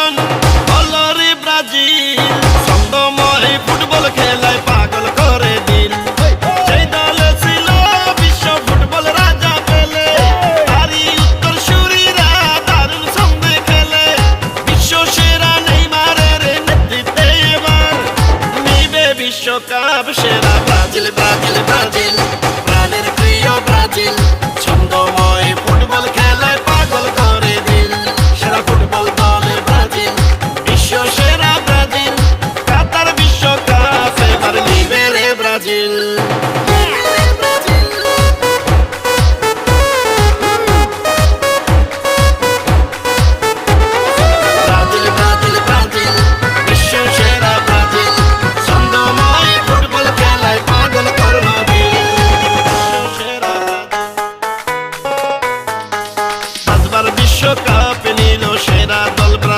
জন বলরে Brazil ছন্দময় football খেলায় পাগল করে দিল সেই দলে ছিল বিশ্ব ফুটবল রাজা পেলে তারই উত্তরসূরিরা দারুণ ছন্দে খেলে বিশ্ব সেরা নেইমারের নেতৃত্বে এবার নিবে বিশ্বকাপ সেরা